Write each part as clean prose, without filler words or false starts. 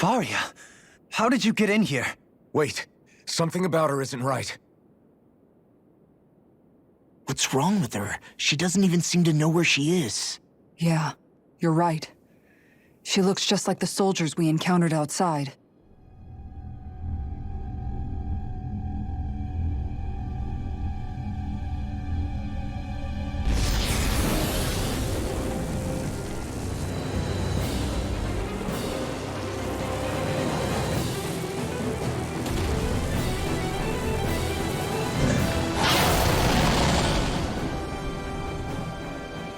Faria, how did you get in here? Wait, something about her isn't right. What's wrong with her? She doesn't even seem to know where she is. Yeah, you're right. She looks just like the soldiers we encountered outside.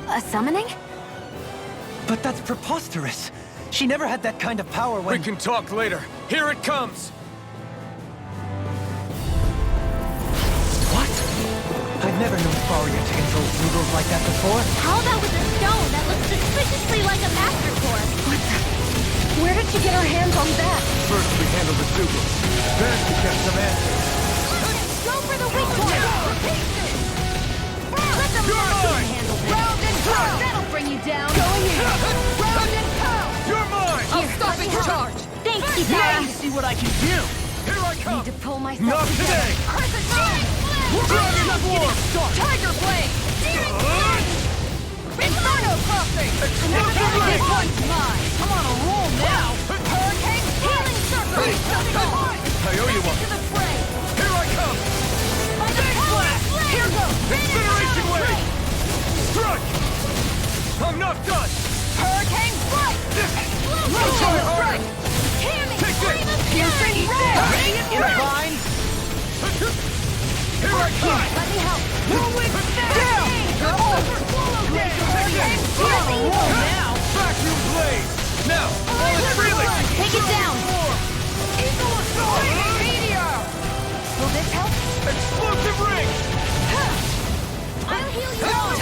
A summoning? But that's preposterous. She never had that kind of power when— We can talk later. Here it comes! What? I've never known Faria to control noodles like that before. How about with a stone that looks suspiciously like a master core? What the? Where did she get her hands on that? First we handle the Zugos. Then we get some answers. Go for the weak point! Let the marksman handle this! Round and pound! That'll bring you down! Going in! Round and pound! You're mine! I'll stop it! Charge! Thanks, Now Isara! you see what I can do! Here I come! Need to pull myself Not together. today! Crescent Moon! Dragon Swarm! Tiger Blade! Inferno Crossing! Explosive This Blade! one's mine! I'm on a roll now! Hurricane Healing Circle! I owe you one. To the fray! Here I come! By the power of flame! Here goes! Incineration Wave! Strike! I'm not done! Hurricane Flight! Try harder! Hear me! Take this! Piercing You're fine! Here I come! Let me help! Down! Hurricane Flight! Now! Vacuum Blade! Now! All is freely! Take it down! Eagle Assault! Meteor! Will this help? Explosive Ring! I'll heal you all!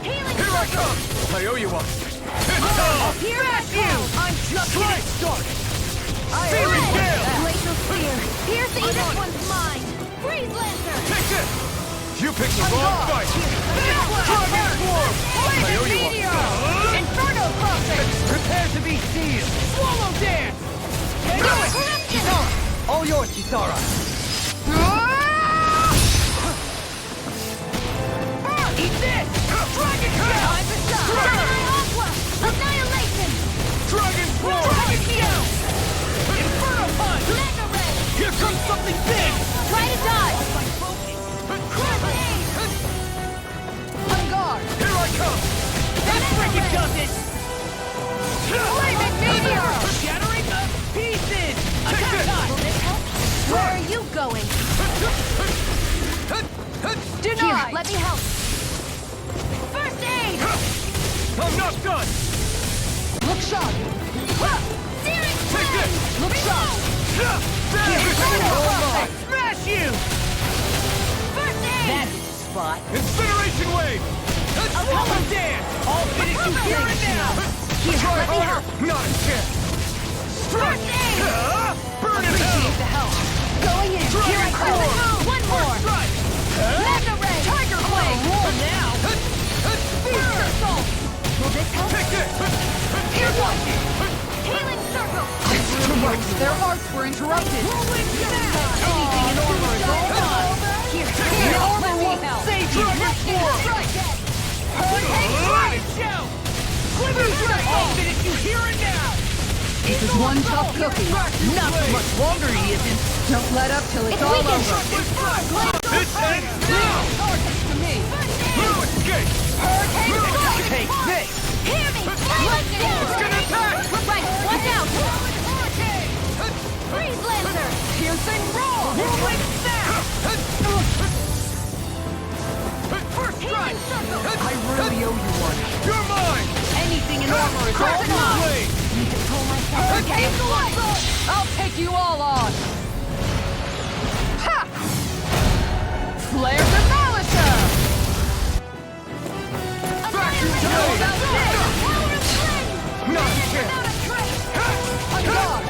Healing Here I come! I owe you one. It's Here at you! I'm just getting started! Searing Gale! Glacial Spear! Piercing! This one's mine! Freeze Lancer! Take this! You picked the wrong fight! Dragon Swarm! I owe you one. Inferno Crossing! Prepare to be sealed! Swallow Dance! All yours, Isara! Eat this! Dragon Tail! Aqua! Annihilation! Dragon Swarm! Inferno Punch! Mega Ray! Here comes something big! Try to dodge! On guard! Here I come! That freaking does it! Flaming Meteor! Shattering the pieces! Take this! Will this help? Where are you going? Denied! Here, let me help! First aid! I'm not done! Look sharp! Searing Take Flame! this! Look sharp! Smash you! First aid! That's the spot. Incineration Wave! Swallow Dance! I'll finish you here and now! Here, Try let me harder! help! Not a chance! Strike! First aid! Burn it Appreciate the out! help! Going in! Dragon Here I come! Swarm! One more! Strike! Mega Ray! Tiger Blade! Roll now! Spear Assault! Will this help? Take this! Here one! Healing Circle! Their arts were interrupted! Anything in armor is all mine! Here, Your armor let me won't help! save you! Hurricane Right! Shout! I'll finish you here and now! This is one tough cookie. Not for much longer, he isn't. Don't let up till it's It's all weakened! over. This ends now! Targets to me. No escape! Take this! Hear me! It's gonna attack! Right, watch out! Freeze Lancer! Piercing roar! Whirlwind Snap! First strike! Healing Circle! I really owe you one. You're mine! Anything in armor is all Crescent mine! Blade! Need to pull myself Hurricane together. Flight! I'll take you all on! Ha! Flare Demolisher! Vacuum Annihilation! Blade! Power of flame! Not a Without chance! a trace! On guard!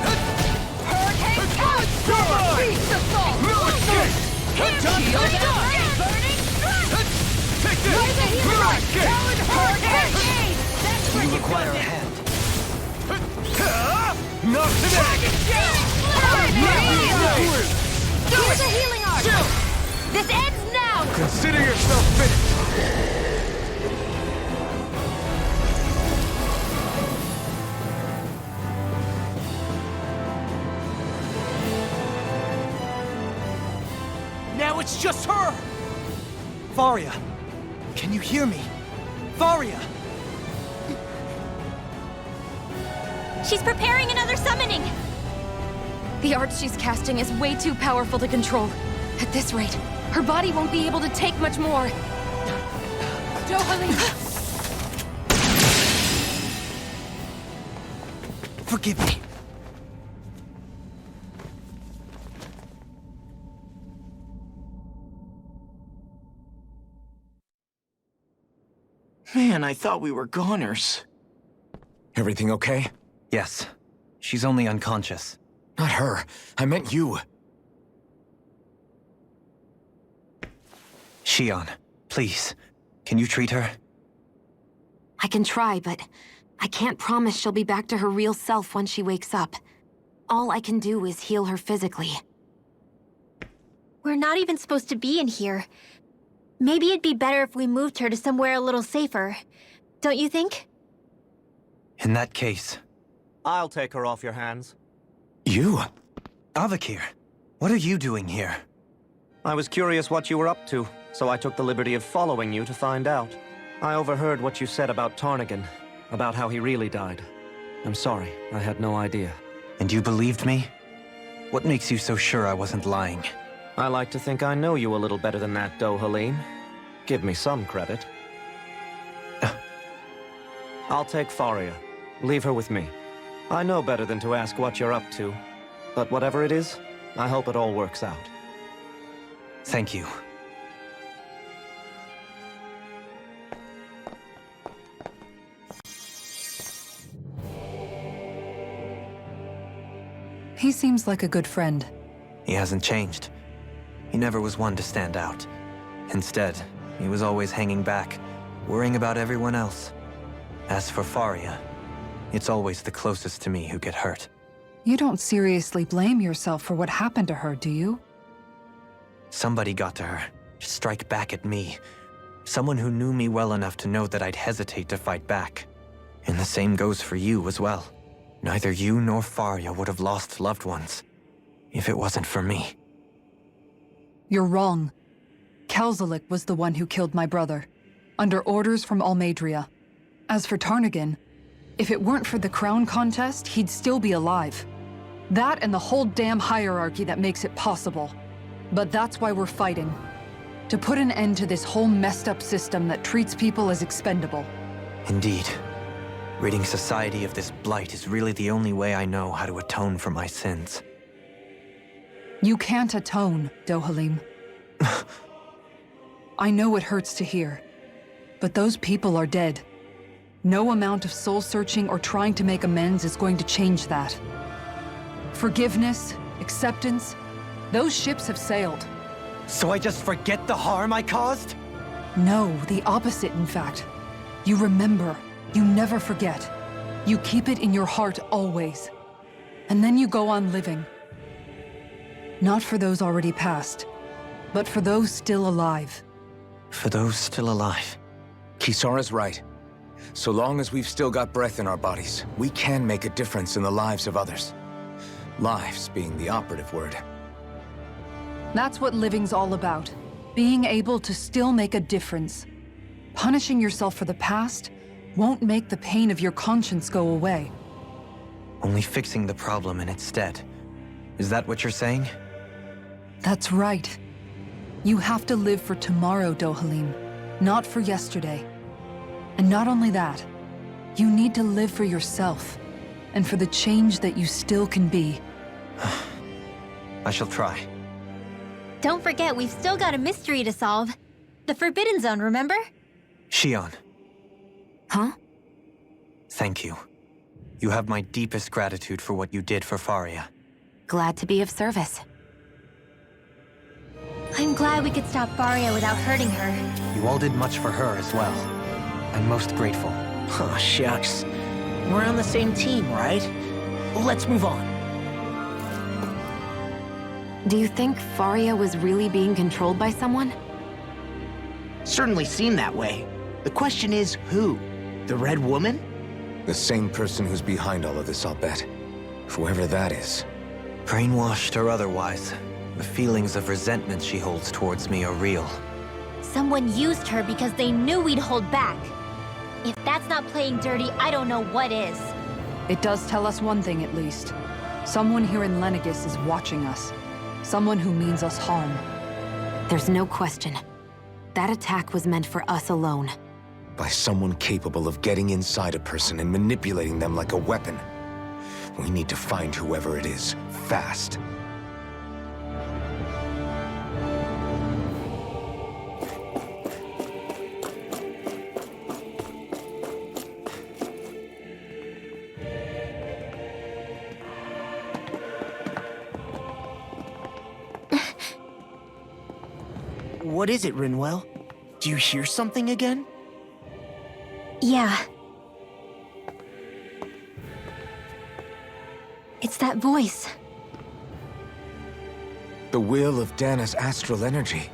Hurricane Punch! Mine! Beast Assault! No escape! Shield up! Burning strike! Take this! Raise a healing No arc! escape! Hurricane! That's where You you require got a it! hand. it's just her! Faria, can you hear me? Faria! She's preparing another summoning! The art she's casting is way too powerful to control. At this rate, her body won't be able to take much more. Dohalim! Forgive me. Man, I thought we were goners. Everything okay? Yes. She's only unconscious. Not her. I meant you. Shion, please. Can you treat her? I can try, but I can't promise she'll be back to her real self when she wakes up. All I can do is heal her physically. We're not even supposed to be in here. Maybe it'd be better if we moved her to somewhere a little safer. Don't you think? In that case... I'll take her off your hands. You? Avakir, what are you doing here? I was curious what you were up to, so I took the liberty of following you to find out. I overheard what you said about Tarnigan, about how he really died. I'm sorry, I had no idea. And you believed me? What makes you so sure I wasn't lying? I like to think I know you a little better than that, Dohalim. Give me some credit. I'll take Faria. Leave her with me. I know better than to ask what you're up to. But whatever it is, I hope it all works out. Thank you. He seems like a good friend. He hasn't changed. He never was one to stand out. Instead, he was always hanging back, worrying about everyone else. As for Faria, it's always the closest to me who get hurt. You don't seriously blame yourself for what happened to her, do you? Somebody got to her, to strike back at me. Someone who knew me well enough to know that I'd hesitate to fight back. And the same goes for you as well. Neither you nor Faria would have lost loved ones, if it wasn't for me. You're wrong. Kelzelik was the one who killed my brother, under orders from Almadria. As for Tarnigan, if it weren't for the crown contest, he'd still be alive. That and the whole damn hierarchy that makes it possible. But that's why we're fighting. To put an end to this whole messed up system that treats people as expendable. Indeed. Ridding society of this blight is really the only way I know how to atone for my sins. You can't atone, Dohalim. I know it hurts to hear, but those people are dead. No amount of soul-searching or trying to make amends is going to change that. Forgiveness, acceptance, those ships have sailed. So I just forget the harm I caused? No, the opposite, in fact. You remember. You never forget. You keep it in your heart always. And then you go on living. Not for those already past, but for those still alive. For those still alive. Kisara's right. So long as we've still got breath in our bodies, we can make a difference in the lives of others. Lives being the operative word. That's what living's all about. Being able to still make a difference. Punishing yourself for the past won't make the pain of your conscience go away. Only fixing the problem in its stead. Is that what you're saying? That's right. You have to live for tomorrow, Dohalim, not for yesterday. And not only that, you need to live for yourself, and for the change that you still can be. I shall try. Don't forget, we've still got a mystery to solve. The Forbidden Zone, remember? Shion, Huh? thank you. You have my deepest gratitude for what you did for Faria. Glad to be of service. I'm glad we could stop Faria without hurting her. You all did much for her as well. I'm most grateful. Oh, shucks. We're on the same team, right? Let's move on. Do you think Faria was really being controlled by someone? Certainly seemed that way. The question is, who? The Red Woman? The same person who's behind all of this, I'll bet. Whoever that is. Brainwashed or otherwise, The feelings of resentment she holds towards me are real. Someone used her because they knew we'd hold back. If that's not playing dirty, I don't know what is. It does tell us one thing at least. Someone here in Lenegis is watching us. Someone who means us harm. There's no question. That attack was meant for us alone. By someone capable of getting inside a person and manipulating them like a weapon. We need to find whoever it is, fast. What is it, Rinwell? Do you hear something again? Yeah. It's that voice. The will of Dana's astral energy.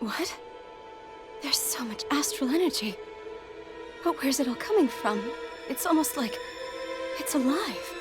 What? There's so much astral energy. But where's it all coming from? It's almost like it's alive.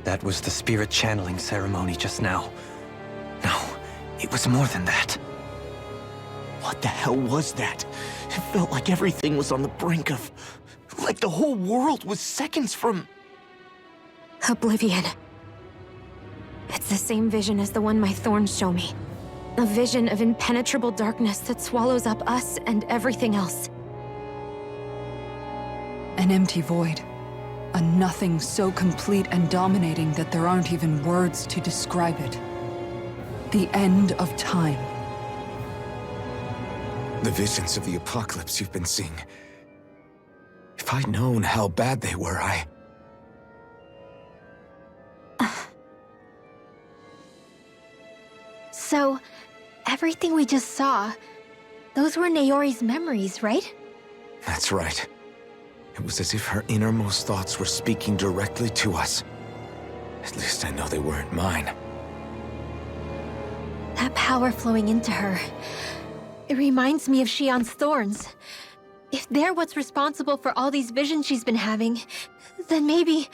That was the spirit channeling ceremony just now. No, it was more than that. What the hell was that? It felt like everything was on the brink of... like the whole world was seconds from... Oblivion. It's the same vision as the one my thorns show me. A vision of impenetrable darkness that swallows up us and everything else. An empty void. A nothing so complete and dominating that there aren't even words to describe it. The end of time. The visions of the apocalypse you've been seeing. If I'd known how bad they were, So, everything we just saw, those were Naori's memories, right? That's right. It was as if her innermost thoughts were speaking directly to us. At least I know they weren't mine. That power flowing into her. It reminds me of Shion's thorns. If they're what's responsible for all these visions she's been having, then maybe...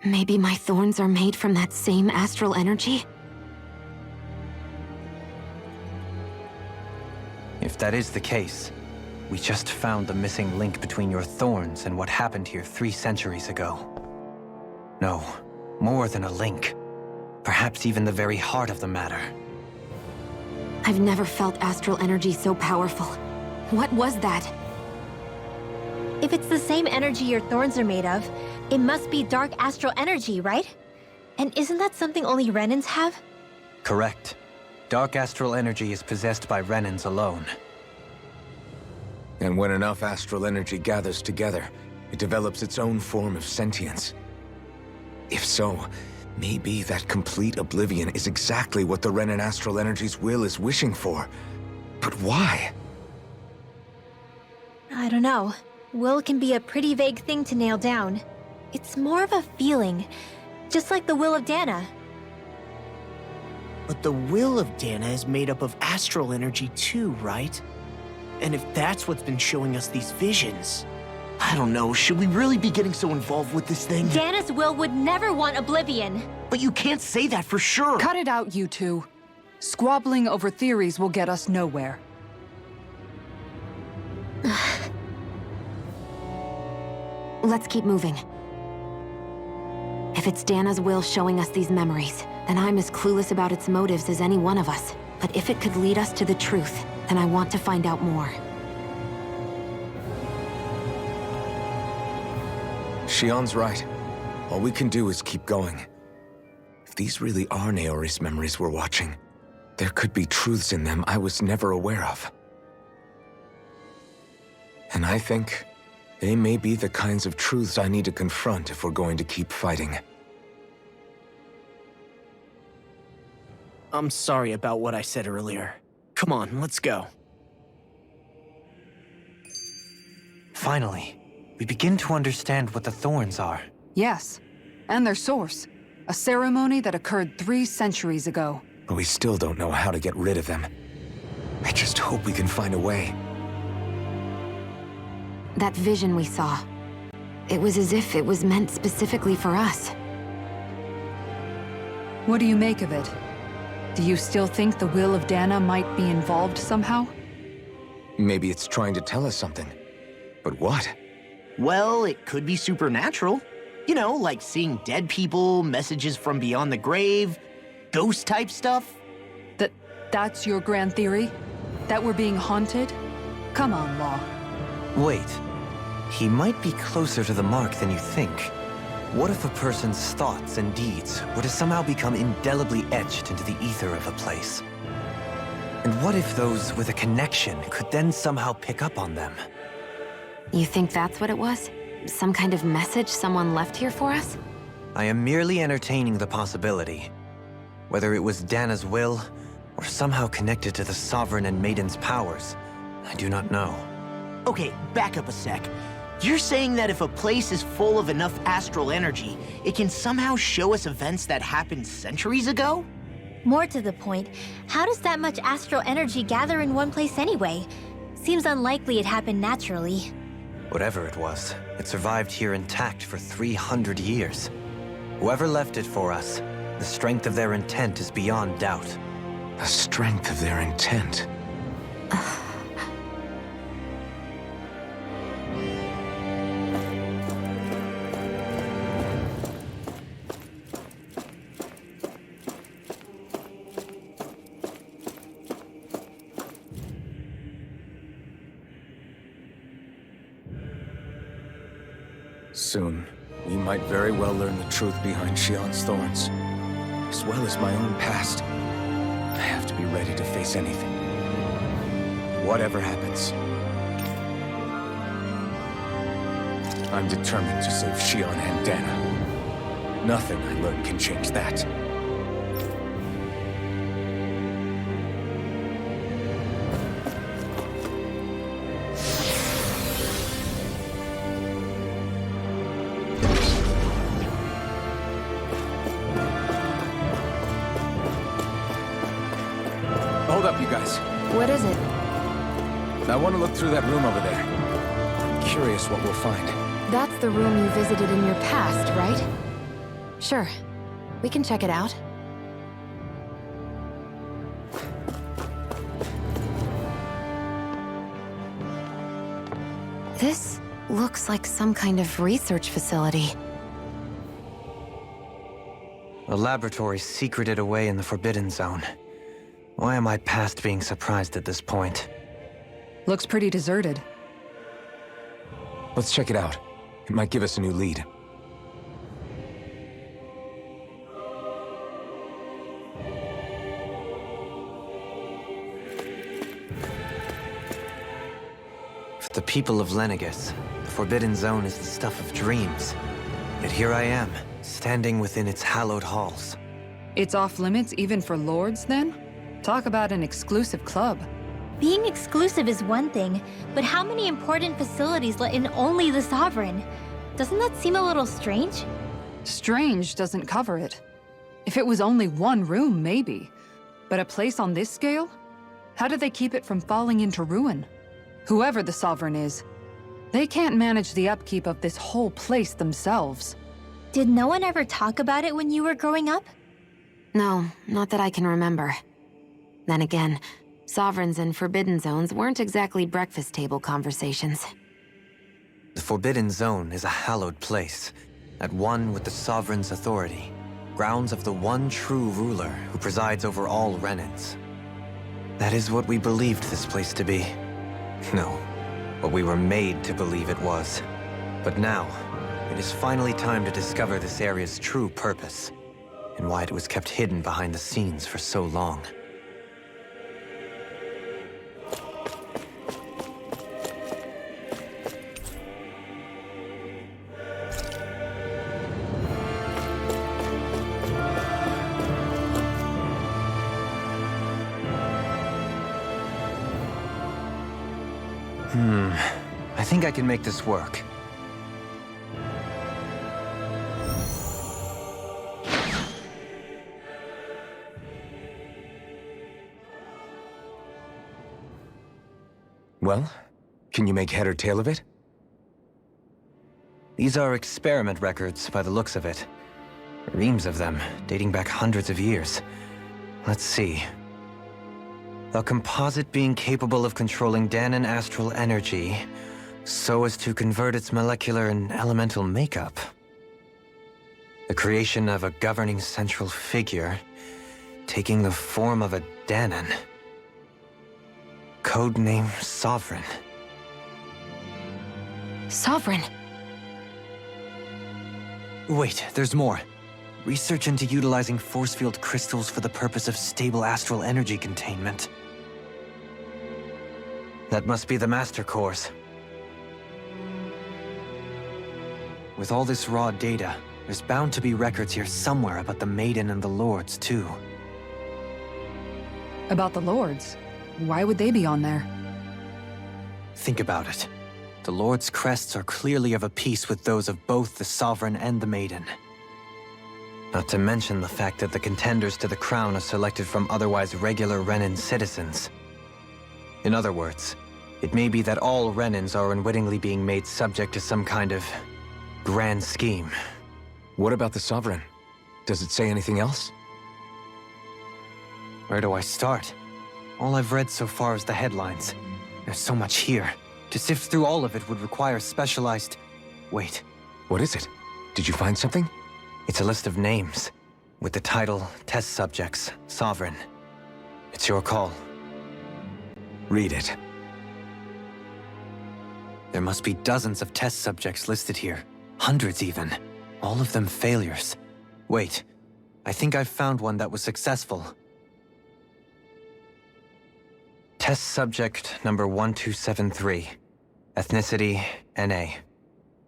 Maybe my thorns are made from that same astral energy? If that is the case, we just found the missing link between your thorns and what happened here 3 centuries ago. No, more than a link. Perhaps even the very heart of the matter. I've never felt astral energy so powerful. What was that? If it's the same energy your thorns are made of, it must be dark astral energy, right? And isn't that something only Renans have? Correct. Dark astral energy is possessed by Renans alone. And when enough astral energy gathers together, it develops its own form of sentience. If so, maybe that complete oblivion is exactly what the Renan astral energy's will is wishing for. But why? I don't know. Will can be a pretty vague thing to nail down. It's more of a feeling, just like the will of Dana. But the will of Dana is made up of astral energy too, right? And if that's what's been showing us these visions... I don't know, should we really be getting so involved with this thing? Dana's will would never want oblivion. But you can't say that for sure! Cut it out, you two. Squabbling over theories will get us nowhere. Let's keep moving. If it's Dana's will showing us these memories, then I'm as clueless about its motives as any one of us. But if it could lead us to the truth, then I want to find out more. Shion's right. All we can do is keep going. If these really are Naori's memories we're watching, there could be truths in them I was never aware of. And I think they may be the kinds of truths I need to confront if we're going to keep fighting. I'm sorry about what I said earlier. Come on, let's go. Finally, we begin to understand what the thorns are. Yes, and their source. A ceremony that occurred 3 centuries ago. But we still don't know how to get rid of them. I just hope we can find a way. That vision we saw, it was as if it was meant specifically for us. What do you make of it? Do you still think the will of Dana might be involved somehow? Maybe it's trying to tell us something. But what? Well, it could be supernatural. You know, like seeing dead people, messages from beyond the grave, ghost-type stuff. That's your grand theory? That we're being haunted? Come on, Law. Wait. He might be closer to the mark than you think. What if a person's thoughts and deeds were to somehow become indelibly etched into the ether of a place? And what if those with a connection could then somehow pick up on them? You think that's what it was? Some kind of message someone left here for us? I am merely entertaining the possibility. Whether it was Dana's will, or somehow connected to the Sovereign and Maiden's powers, I do not know. Okay, back up a sec. You're saying that if a place is full of enough astral energy, it can somehow show us events that happened centuries ago? More to the point, how does that much astral energy gather in one place anyway? Seems unlikely it happened naturally. Whatever it was, it survived here intact for 300 years. Whoever left it for us, the strength of their intent is beyond doubt. The strength of their intent. Soon, we might very well learn the truth behind Shion's thorns, as well as my own past. I have to be ready to face anything. Whatever happens. I'm determined to save Shion and Dana. Nothing I learn can change that. Hold up, you guys. What is it? I want to look through that room over there. I'm curious what we'll find. That's the room you visited in your past, right? Sure. We can check it out. This looks like some kind of research facility. A laboratory secreted away in the Forbidden Zone. Why am I past being surprised at this point? Looks pretty deserted. Let's check it out. It might give us a new lead. For the people of Lenegus, the Forbidden Zone is the stuff of dreams. Yet here I am, standing within its hallowed halls. It's off limits even for lords, then? Talk about an exclusive club. Being exclusive is one thing, but how many important facilities let in only the Sovereign? Doesn't that seem a little strange? Strange doesn't cover it. If it was only one room, maybe. But a place on this scale? How do they keep it from falling into ruin? Whoever the Sovereign is, they can't manage the upkeep of this whole place themselves. Did no one ever talk about it when you were growing up? No, not that I can remember. Then again, Sovereigns and Forbidden Zones weren't exactly breakfast table conversations. The Forbidden Zone is a hallowed place, at one with the Sovereign's authority, grounds of the one true ruler who presides over all Renans. That is what we believed this place to be. No, what we were made to believe it was. But now, it is finally time to discover this area's true purpose, and why it was kept hidden behind the scenes for so long. I think I can make this work. Well, can you make head or tail of it? These are experiment records by the looks of it. Reams of them, dating back hundreds of years. Let's see. A composite being capable of controlling Danan astral energy so as to convert its molecular and elemental makeup. The creation of a governing central figure, taking the form of a Danan. Codename Sovereign. Sovereign? Wait, there's more. Research into utilizing force field crystals for the purpose of stable astral energy containment. That must be the Master Cores. With all this raw data, there's bound to be records here somewhere about the Maiden and the Lords, too. About the Lords? Why would they be on there? Think about it. The Lord's crests are clearly of a piece with those of both the Sovereign and the Maiden. Not to mention the fact that the contenders to the crown are selected from otherwise regular Renan citizens. In other words, it may be that all Renans are unwittingly being made subject to some kind of grand scheme. What about the Sovereign? Does it say anything else? Where do I start? All I've read so far is the headlines. There's so much here. To sift through all of it would require specialized... Wait. What is it? Did you find something? It's a list of names, with the title, Test Subjects, Sovereign. It's your call. Read it. There must be dozens of test subjects listed here. Hundreds even. All of them failures. Wait, I think I've found one that was successful. Test subject number 1273. Ethnicity, NA.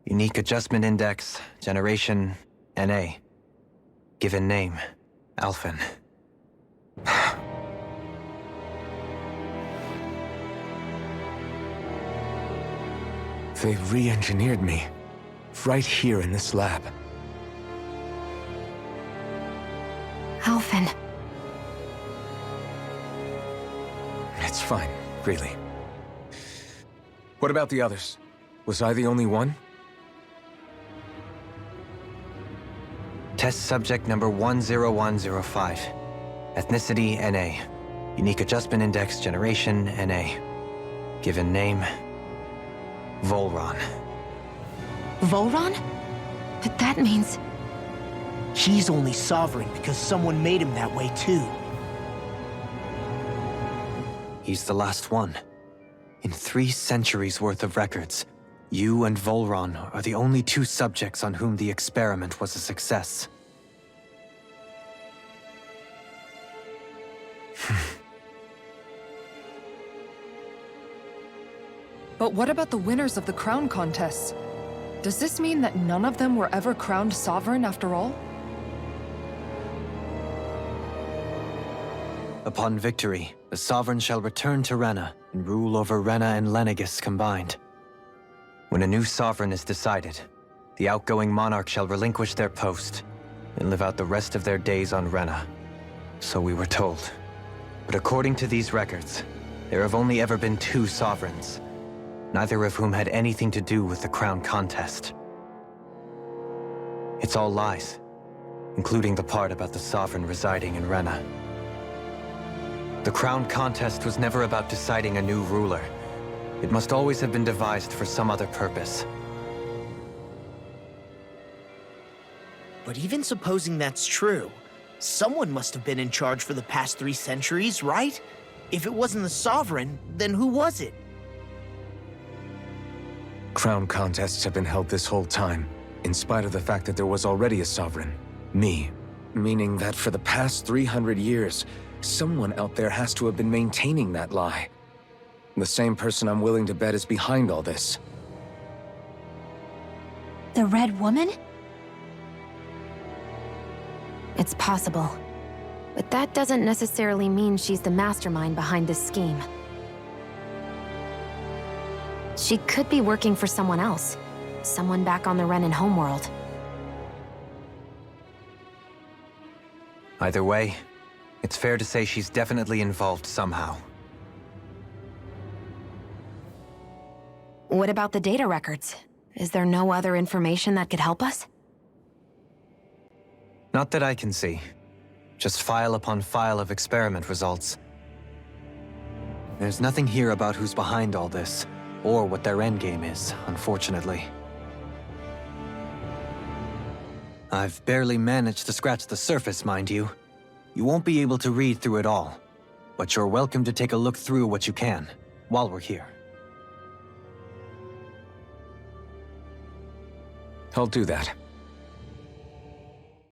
Unique adjustment index, generation, NA. Given name, Alphen. They've re-engineered me. Right here in this lab. Alphen. It's fine, really. What about the others? Was I the only one? Test subject number 10105. Ethnicity, NA. Unique adjustment index, generation, NA. Given name, Volron. Volron? But that means... He's only Sovereign because someone made him that way too. He's the last one. In 3 centuries worth of records, you and Volron are the only 2 subjects on whom the experiment was a success. But what about the winners of the crown contests? Does this mean that none of them were ever crowned sovereign after all? Upon victory, the Sovereign shall return to Rena and rule over Rena and Lenegis combined. When a new Sovereign is decided, the outgoing monarch shall relinquish their post and live out the rest of their days on Rena. So we were told. But according to these records, there have only ever been 2 Sovereigns, neither of whom had anything to do with the crown contest. It's all lies, including the part about the Sovereign residing in Rena. The crown contest was never about deciding a new ruler. It must always have been devised for some other purpose. But even supposing that's true, someone must have been in charge for the past 3 centuries, right? If it wasn't the Sovereign, then who was it? Crown contests have been held this whole time, in spite of the fact that there was already a Sovereign. Me. Meaning that for the past 300 years, someone out there has to have been maintaining that lie. The same person I'm willing to bet is behind all this. The Red Woman? It's possible. But that doesn't necessarily mean she's the mastermind behind this scheme. She could be working for someone else. Someone back on the Renan homeworld. Either way, it's fair to say she's definitely involved somehow. What about the data records? Is there no other information that could help us? Not that I can see. Just file upon file of experiment results. There's nothing here about who's behind all this, or what their endgame is, unfortunately. I've barely managed to scratch the surface, mind you. You won't be able to read through it all, but you're welcome to take a look through what you can, while we're here. I'll do that.